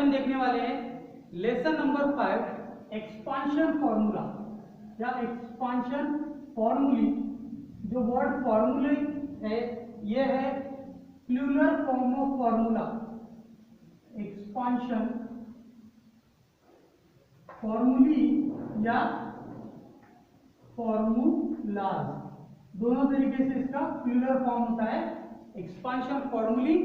हम देखने वाले हैं लेसन नंबर 5, एक्सपांशन फॉर्मूला या एक्सपांशन फॉर्मूली। जो वर्ड फॉर्मूले है ये है plural form of formula. Expansion formulae या फॉर्मूलाज, दोनों तरीके से इसका प्लूरल फॉर्म होता है, एक्सपांशन फॉर्मूली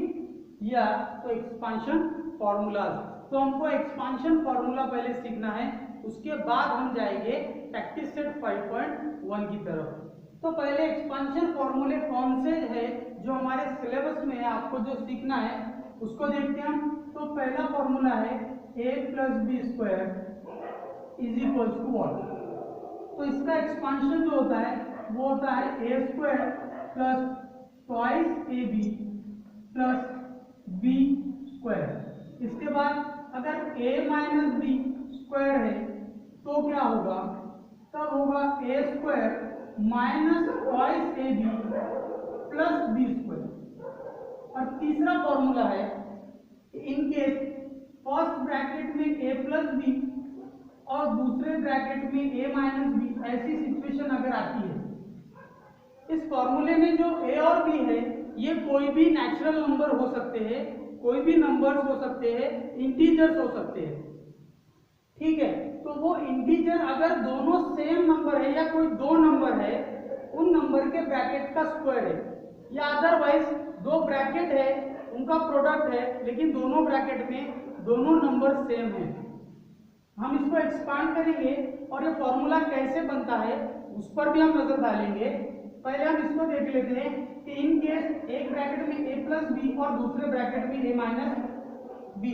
या तो एक्सपांशन फॉर्मूलाज। तो हमको एक्सपांशन फॉर्मूला पहले सीखना है, उसके बाद हम जाएंगे प्रैक्टिस सेट 5.1 की तरफ। तो पहले एक्सपांशन फॉर्मूले कौन से है जो हमारे सिलेबस में है, आपको जो सीखना है उसको देखते हैं हम। तो पहला फॉर्मूला है a + b² = व्हाट। तो इसका एक्सपांशन जो होता है वो होता है a² + 2ab + b²। इसके बाद अगर a - b² है तो क्या होगा, तब होगा a² - 2ab + b²। और तीसरा फॉर्मूला है इन केस फर्स्ट ब्रैकेट में a + b और दूसरे ब्रैकेट में a - b, ऐसी सिचुएशन अगर आती है, इस फॉर्मूले में जो a और b है ये कोई भी नेचुरल नंबर हो सकते हैं, कोई भी नंबर्स हो सकते हैं, इंटीजर्स हो सकते हैं, ठीक है। तो वो इंटीजर अगर दोनों सेम नंबर है या कोई दो नंबर है, उन नंबर के ब्रैकेट का स्क्वायर है, या अदरवाइज दो ब्रैकेट है उनका प्रोडक्ट है लेकिन दोनों ब्रैकेट में दोनों नंबर सेम है। हम इसको एक्सपांड करेंगे और ये फॉर्मूला कैसे बनता है उस पर भी हम नजर डालेंगे। पहले हम इसको देख लेते हैं कि इन केस एक ब्रैकेट में a + b और दूसरे ब्रैकेट में a - b,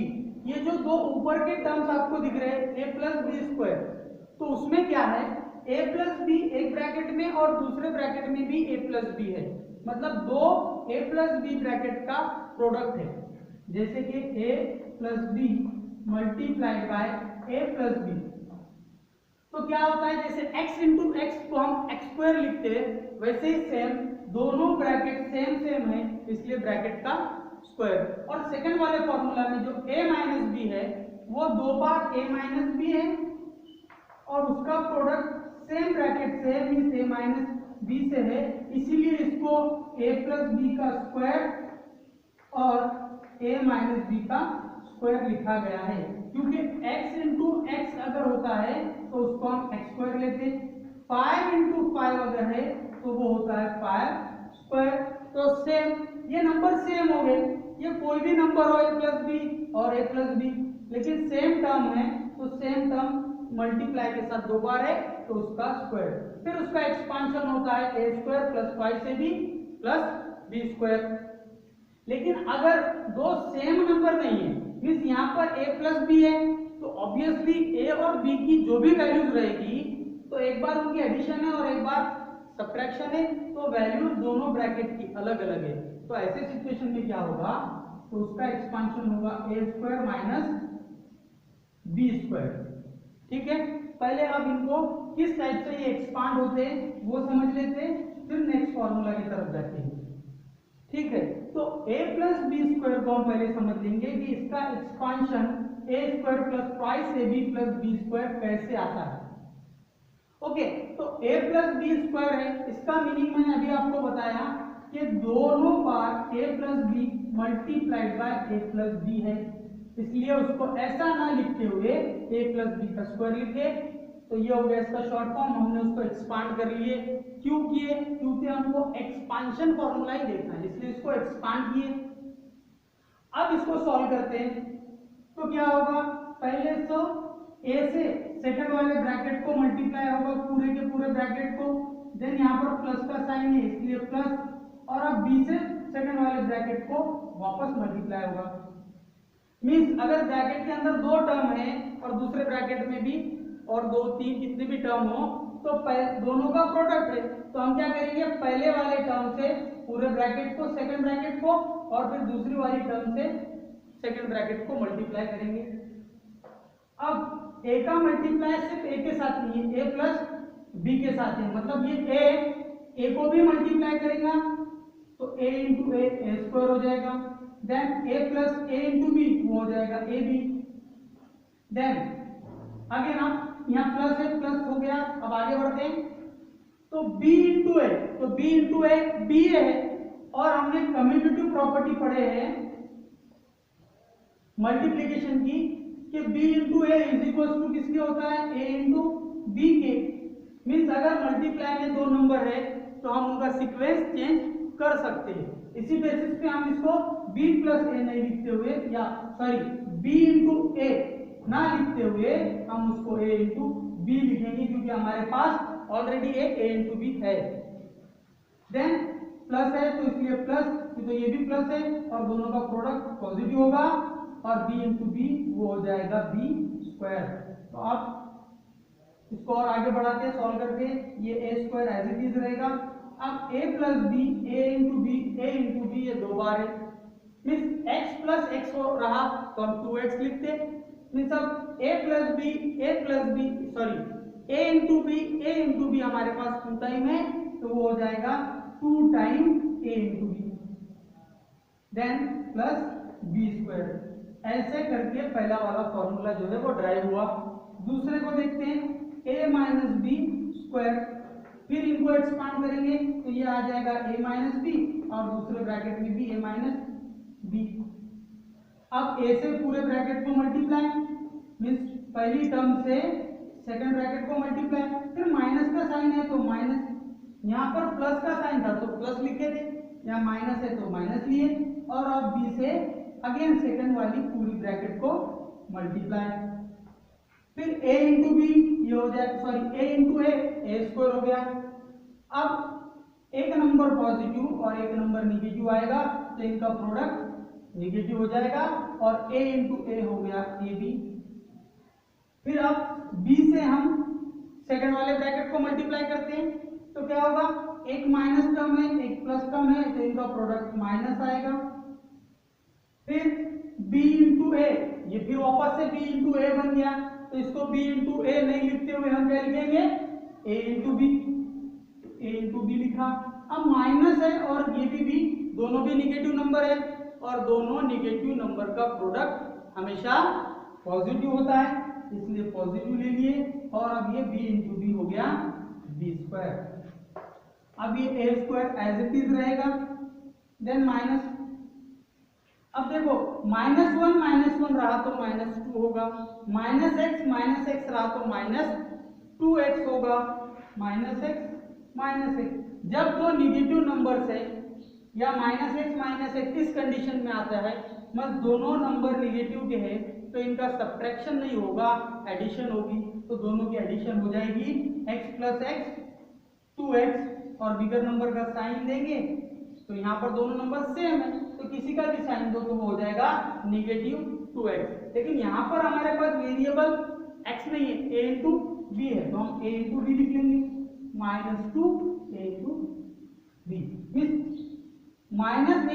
ये जो दो ऊपर के टर्म्स आपको दिख रहे हैं a + b², तो उसमें क्या है a + b एक ब्रैकेट में और दूसरे ब्रैकेट में भी a + b है, मतलब दो a + b ब्रैकेट का प्रोडक्ट है। जैसे कि a + b × a + b, तो क्या होता है जैसे x × x को हम x² लिखते हैं, वैसे ही सेम दोनों ब्रैकेट सेम है इसलिए ब्रैकेट का स्क्वायर। और सेकंड वाले फॉर्मूला में जो a - b है वो दो बार a - b है और उसका प्रोडक्ट सेम ब्रैकेट से मींस a - b से है, इसीलिए इसको a + b का स्क्वायर और a - b का स्क्वायर लिखा गया है। क्योंकि x × x अगर होता है तो उसको हम x² लेते हैं, 5 × 5 अगर है तो वो होता है 5²। तो सेम ये नंबर सेम हो गए, ये कोई भी नंबर हो a + b और a + b, लेकिन सेम टर्म है तो सेम टर्म मल्टीप्लाई के साथ दो बार है तो उसका स्क्वायर। फिर उसका एक्सपांशन होता है a² + 5ab + b²। लेकिन अगर दो सेम नंबर नहीं है, मींस यहाँ पर a + b है, तो ऑब्वियसली a और b की जो भी वैल्यूज रहेगी तो एक बार उनकी एडिशन है और एक बार सब्ट्रैक्शन है, तो वैल्यूज दोनों ब्रैकेट की अलग अलग है। तो ऐसे सिचुएशन में क्या होगा, तो उसका एक्सपांशन होगा a² - b²। ठीक है, पहले अब इनको किस टाइप से ये एक्सपांड होते हैं वो समझ लेते हैं, फिर नेक्स्ट फॉर्मूला की तरफ जाते हैं। ठीक है, तो a + b² को हम पहले समझ लेंगे कि इसका एक्सपांशन a² + 2ab + b² कैसे आता है। ओके, तो a + b² है, इसका मीनिंग मैंने अभी आपको बताया कि दोनों बार a + b × a + b है, इसलिए उसको ऐसा ना लिखते हुए a + b का स्क्वायर लिखे। तो ये हो गया इसका शॉर्ट फॉर्म, हमने उसको एक्सपांड कर लिए। क्यों किए, क्योंकि हमको एक्सपांशन फॉर्मूला ही देखना है, इसलिए इसको एक्सपांड किए। अब इसको सॉल्व करते हैं तो क्या होगा, पहले तो a से सेकंड वाले ब्रैकेट को मल्टीप्लाई होगा पूरे के पूरे ब्रैकेट को, देन यहाँ पर प्लस का साइन है इसलिए प्लस, और अब b से सेकंड वाले ब्रैकेट को वापस मल्टीप्लाई होगा। मींस अगर ब्रैकेट के अंदर दो टर्म है और दूसरे ब्रैकेट में भी और दो तीन कितने भी टर्म हो तो दोनों का प्रोडक्ट है, तो हम क्या करेंगे, पहले वाले टर्म से पूरे ब्रैकेट को सेकंड ब्रैकेट को और फिर दूसरी वाली टर्म से सेकंड ब्रैकेट को मल्टीप्लाई करेंगे। अब a का मल्टीप्लाई सिर्फ a के साथ नहीं है, a + b के साथ है, मतलब ये a को भी मल्टीप्लाई करेगा तो a × a² हो जाएगा, देन a + a × b वो हो जाएगा ab, देन अगेन आप यहाँ प्लस है, प्लस हो गया। अब आगे बढ़ते हैं, तो b इंटू ए, तो b इंटू ए बी है, और हमने कम्यूटेटिव प्रॉपर्टी पढ़े हैं मल्टीप्लीकेशन की कि b into a is equal to किसके होता है, a इंटू बी के। मीन्स अगर मल्टीप्लाई में दो नंबर है तो हम उनका सीक्वेंस चेंज कर सकते हैं। इसी बेसिस पे हम इसको b प्लस ए नहीं लिखते हुए, या सॉरी b इंटू ए ना लिखते हुए हम उसको a इंटू बी लिखेंगे, क्योंकि हमारे पास ऑलरेडी एक a इंटू बी है। देन प्लस है तो इसलिए प्लस, तो ये भी प्लस है और दोनों का प्रोडक्ट पॉजिटिव होगा, और b इंटू बी वो हो जाएगा b स्क्वायर। तो आप इसको और आगे बढ़ाते हैं सॉल्व करके, ये a square as it is रहेगा। अब a plus b, a into b, a into b, ये दो बार है, मीन्स x प्लस x हो रहा तो हम 2x लिखते, मीन्स अब a plus b sorry a into b हमारे पास 2 टाइम है, तो वो हो जाएगा 2 time a into b, then plus b square. ऐसे करके पहला वाला फॉर्मूला जो है वो ड्राइव हुआ। दूसरे को देखते हैं, a माइनस बी स्क्वायर, फिर इनको एक्सपांड करेंगे तो ये आ जाएगा a माइनस बी, और दूसरे ब्रैकेट में भी a माइनस बी। अब a से पूरे ब्रैकेट को मल्टीप्लाई, मीन्स पहली टर्म से सेकंड ब्रैकेट को मल्टीप्लाई, फिर माइनस का साइन है तो माइनस, यहाँ पर प्लस का साइन था तो प्लस लिखे थे, यहाँ माइनस है तो माइनस लिए, और अब b से अगेन सेकंड वाली पूरी ब्रैकेट को मल्टीप्लाई, फिर a इंटू बी ये हो जाए, sorry a into a square हो गया। अब एक नंबर पॉजिटिव और एक नंबर निगेटिव आएगा तो इनका प्रोडक्ट निगेटिव हो जाएगा, और a इंटू ए हो गया ए बी। फिर अब b से हम सेकंड वाले ब्रैकेट को मल्टीप्लाई करते हैं तो क्या होगा, एक माइनस टर्म है एक प्लस टर्म है, तो इनका प्रोडक्ट माइनस आएगा। फिर b इंटू ए, ये फिर वापस से b इंटू ए बन गया, तो इसको b इंटू ए नहीं लिखते हुए हम क्या लिखेंगे, a into b, a into b लिखा। अब माइनस है और ये भी दोनों भी निगेटिव नंबर है, और दोनों निगेटिव नंबर का प्रोडक्ट हमेशा पॉजिटिव होता है, इसलिए पॉजिटिव ले लिए, और अब ये b इंटू बी हो गया b स्क्वायर। अब ये a square as it is रहेगा, देन माइनस, अब देखो माइनस वन रहा तो माइनस 2 होगा, माइनस एक्स रहा तो माइनस 2x होगा, माइनस एक्स। जब दो निगेटिव नंबर्स है या माइनस एक्स इस कंडीशन में आता है, मतलब दोनों नंबर निगेटिव के हैं तो इनका सब्ट्रैक्शन नहीं होगा, एडिशन होगी, तो दोनों की एडिशन हो जाएगी x प्लस एक्स 2x, और बिगर नंबर का साइन देंगे तो यहाँ पर दोनों नंबर सेम है तो किसी का भी साइन दो तो वो हो जाएगा निगेटिव 2x। लेकिन यहाँ पर हमारे पास वेरिएबल x नहीं है, a इंटू बी है, तो हम a इंटू बी लिख लेंगे, minus 2 a into b, minus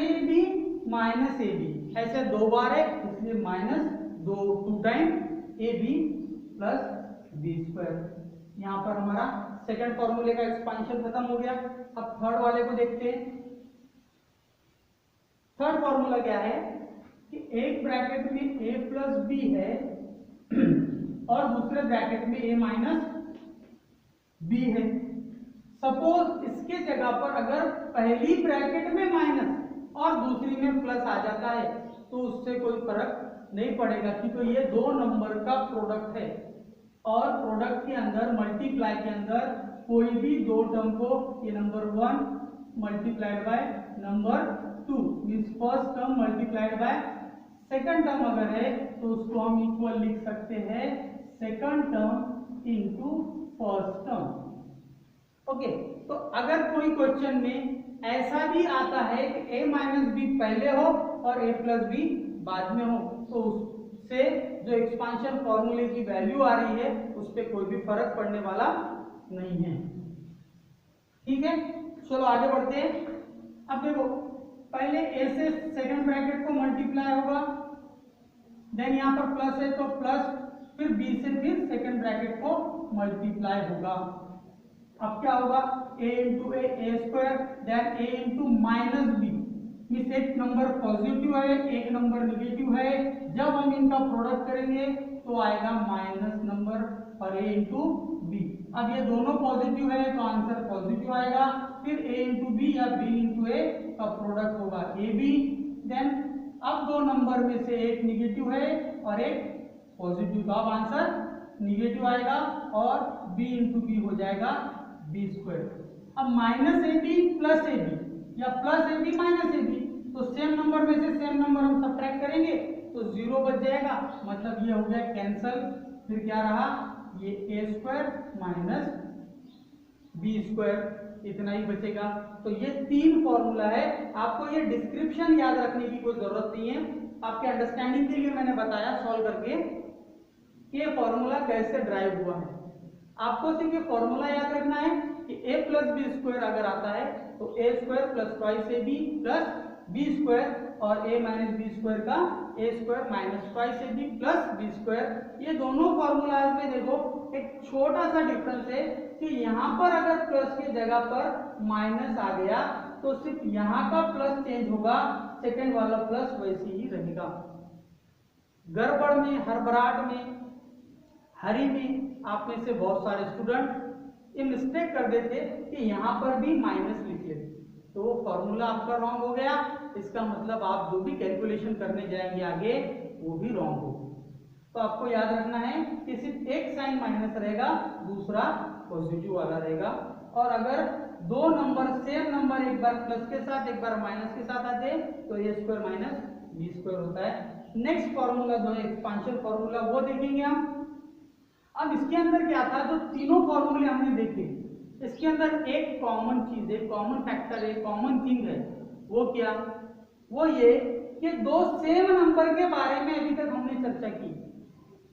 A b ऐसे दो बार है, इसलिए minus 2 time a B plus b square. यहाँ पर हमारा सेकंड फॉर्मूले का एक्सपांशन खत्म हो गया। अब थर्ड वाले को देखते हैं। थर्ड फॉर्मूला क्या है कि एक ब्रैकेट में a प्लस बी है और दूसरे ब्रैकेट में a माइनस बी है। सपोज इसके जगह पर अगर पहली ब्रैकेट में माइनस और दूसरी में प्लस आ जाता है तो उससे कोई फर्क नहीं पड़ेगा, क्योंकि ये दो नंबर का प्रोडक्ट है, और प्रोडक्ट के अंदर मल्टीप्लाई के अंदर कोई भी दो टर्म को, ये number 1 multiplied by number 2 means first term multiplied by second term अगर है तो उसको हम इक्वल लिख सकते हैं second term into first term. Okay, तो अगर कोई क्वेश्चन में ऐसा भी आता है कि a माइनस बी पहले हो और a प्लस बी बाद में हो, तो उससे जो एक्सपांशन फॉर्मूले की वैल्यू आ रही है उस पर कोई भी फर्क पड़ने वाला नहीं है। ठीक है, चलो आगे बढ़ते हैं। अब देखो पहले a से सेकंड ब्रैकेट को मल्टीप्लाई होगा, देन यहाँ पर प्लस है तो प्लस, फिर b से फिर सेकंड ब्रैकेट को मल्टीप्लाई होगा। अब क्या होगा, a into a square, then a into minus b, means एक नंबर पॉजिटिव है एक नंबर निगेटिव है। जब हम इनका प्रोडक्ट करेंगे तो आएगा माइनस नंबर और a इंटू बी। अब ये दोनों पॉजिटिव है तो आंसर पॉजिटिव आएगा। फिर a इंटू बी या b इंटू ए का प्रोडक्ट होगा ए बी। देन अब दो नंबर में से एक निगेटिव है और एक पॉजिटिव, तो अब आंसर निगेटिव आएगा और b इंटू बी हो जाएगा बी स्क्वायर। अब minus A B plus A B या प्लस ए बी माइनस ए बी, तो सेम नंबर में से सेम नंबर हम सब्ट्रैक्ट करेंगे तो जीरो बच जाएगा, मतलब ये हो गया कैंसल। फिर क्या रहा, ये ए स्क्वायर माइनस बी स्क्वायर, इतना ही बचेगा। तो ये तीन फॉर्मूला है, आपको ये डिस्क्रिप्शन याद रखने की कोई जरूरत नहीं है, आपके अंडरस्टैंडिंग के लिए मैंने बताया सॉल्व करके कि ये फॉर्मूला कैसे ड्राइव हुआ है। आपको सिर्फ ये फॉर्मूला याद रखना है कि a प्लस बी स्क्वायर अगर आता है तो a square plus twice a B plus b square, और a माइनस बी स्क्वायर का a square minus twice a B plus b square. ये दोनों फॉर्मूलाज में देखो एक छोटा सा डिफरेंस है कि यहाँ पर अगर प्लस की जगह पर माइनस आ गया तो सिर्फ यहाँ का प्लस चेंज होगा, सेकंड वाला प्लस वैसे ही रहेगा। गड़बड़ में, हड़बड़ाहट में, हरी में आप में से बहुत सारे स्टूडेंट ये मिस्टेक कर देते कि यहाँ पर भी माइनस लिख लेते, तो वो फॉर्मूला आपका रॉन्ग हो गया। इसका मतलब आप जो भी कैलकुलेशन करने जाएंगे आगे वो भी रॉन्ग हो। तो आपको याद रखना है कि सिर्फ एक साइन माइनस रहेगा, दूसरा पॉजिटिव वाला रहेगा। और अगर दो नंबर सेम नंबर एक बार प्लस के साथ एक बार माइनस के साथ आते तो ए स्क्वायर माइनस बी स्क्वायर होता है। नेक्स्ट फॉर्मूला जो है एक्सपांशन फॉर्मूला वो देखेंगे हम। अब इसके अंदर क्या था, जो तीनों फॉर्मूले हमने देखे इसके अंदर एक कॉमन चीज है, कॉमन फैक्टर है, कॉमन थिंग है। वो क्या, वो ये कि दो सेम नंबर के बारे में अभी तक हमने चर्चा की।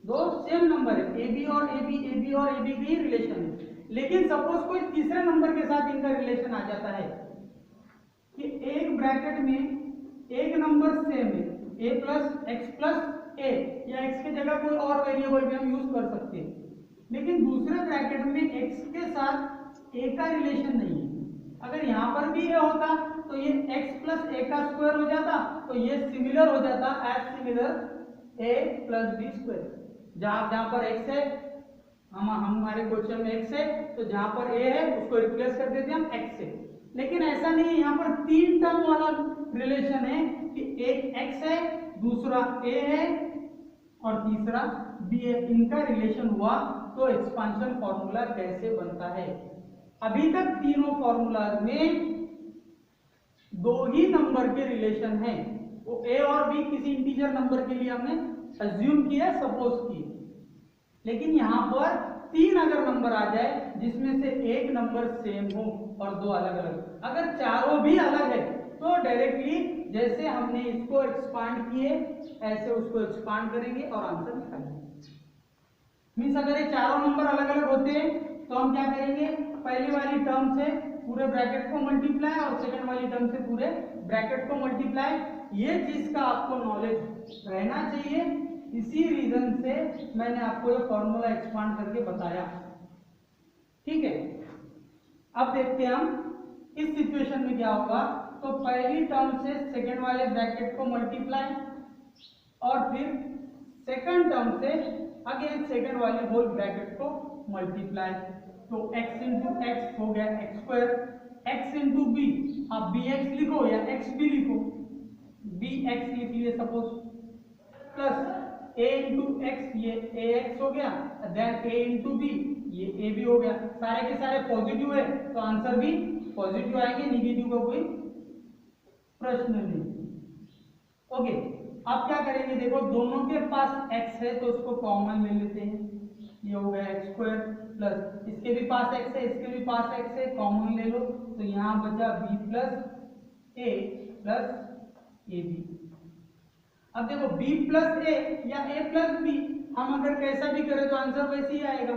दो सेम नंबर है, ए बी और ए बी, ए बी और ए बी की रिलेशन है, लेकिन सपोज कोई तीसरे नंबर के साथ इनका रिलेशन आ जाता है कि एक ब्रैकेट में एक नंबर सेम है, ए प्लस एक्स प्लस ए, या एक्स की जगह कोई और वेरिएबल भी हम यूज कर सकते हैं, लेकिन दूसरे ब्रैकेट में एक्स के साथ ए का रिलेशन नहीं है। अगर यहाँ पर भी ए होता तो ये एक्स प्लस ए का स्क्वायर हो जाता, तो ये सिमिलर हो जाता एज सिमिलर ए प्लस बी स्क्वायर। जहां पर एक्स है, हमारे क्वेश्चन में एक्स है, तो जहां पर ए है उसको रिप्लेस कर देते हैं हम एक्स से। लेकिन ऐसा नहीं है, यहाँ पर तीन टर्म वाला रिलेशन है कि एक एक्स है, दूसरा ए है और तीसरा बी है, इनका रिलेशन हुआ। तो एक्सपांशन फॉर्मूला कैसे बनता है, अभी तक तीनों फॉर्मूला में दो ही नंबर के रिलेशन है, वो ए और बी किसी इंटीजर नंबर के लिए हमने अज्यूम किया, सपोज की। लेकिन यहाँ पर तीन अगर नंबर आ जाए जिसमें से एक नंबर सेम हो और दो अलग अलग, अगर चारों भी अलग है तो डायरेक्टली जैसे हमने इसको एक्सपांड किए ऐसे उसको एक्सपांड करेंगे और आंसर निकालेंगे। मीन्स अगर ये चारों नंबर अलग अलग होते हैं तो हम क्या करेंगे, पहली वाली टर्म से पूरे ब्रैकेट को मल्टीप्लाई और सेकंड वाली टर्म से पूरे ब्रैकेट को मल्टीप्लाई। ये चीज का आपको नॉलेज रहना चाहिए, इसी रीजन से मैंने आपको ये फॉर्मूला एक्सपांड करके बताया। ठीक है, अब देखते हैं हम इस सिचुएशन में क्या होगा। तो पहली टर्म से सेकंड वाले ब्रैकेट को मल्टीप्लाई और फिर सेकंड टर्म से अगेन सेकंड वाले होल ब्रैकेट को मल्टीप्लाई। तो x इंटू एक्स हो गया x square, x into b, आप बी एक्स लिखो या एक्स बी लिखो, बी एक्स लिख लिए suppose, plus a into x, ये ए एक्स हो गया, देन a इंटू बी, ये ए बी हो गया। सारे के सारे पॉजिटिव है तो आंसर भी पॉजिटिव आएंगे, निगेटिव का कोई प्रश्न नहीं। ओके, अब क्या करेंगे, देखो दोनों के पास x है तो उसको कॉमन ले लेते हैं, ये हो गया एक्स स्क्वायर, प्लस इसके भी पास x है, इसके भी पास x है, कॉमन ले लो, तो यहाँ बचा b प्लस ए प्लस ए बी। अब देखो b प्लस ए या a प्लस बी, हम अगर कैसा भी करें तो आंसर वैसे ही आएगा,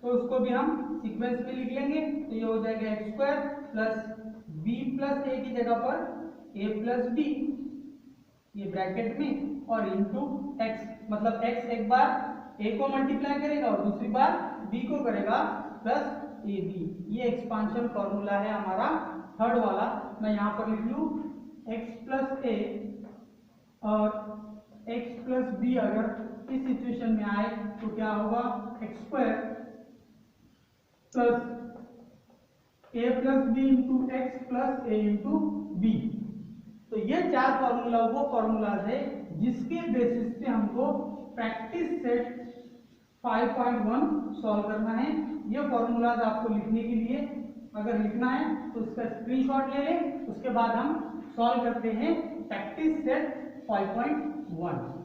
तो उसको भी हम सीक्वेंस में लिख लेंगे। तो ये हो जाएगा X square plus b plus A की जगह पर a प्लस बी, ये ब्रैकेट में, और इंटू x, मतलब x एक बार a को मल्टीप्लाई करेगा और दूसरी बार b को करेगा प्लस ए बी। ये एक्सपांशन फॉर्मूला है हमारा थर्ड वाला। मैं यहाँ पर लिख लूँ x प्लस ए और x प्लस बी अगर इस सिचुएशन में आए तो क्या होगा, X square plus A plus B into X plus A into B. तो ये चार फॉर्मूला वो फॉर्मूलाज है जिसके बेसिस पे हमको प्रैक्टिस सेट 5.1 सॉल्व करना है। ये फॉर्मूलाज आपको लिखने के लिए, अगर लिखना है तो उसका स्क्रीनशॉट ले लें, उसके बाद हम सॉल्व करते हैं प्रैक्टिस सेट 5.1।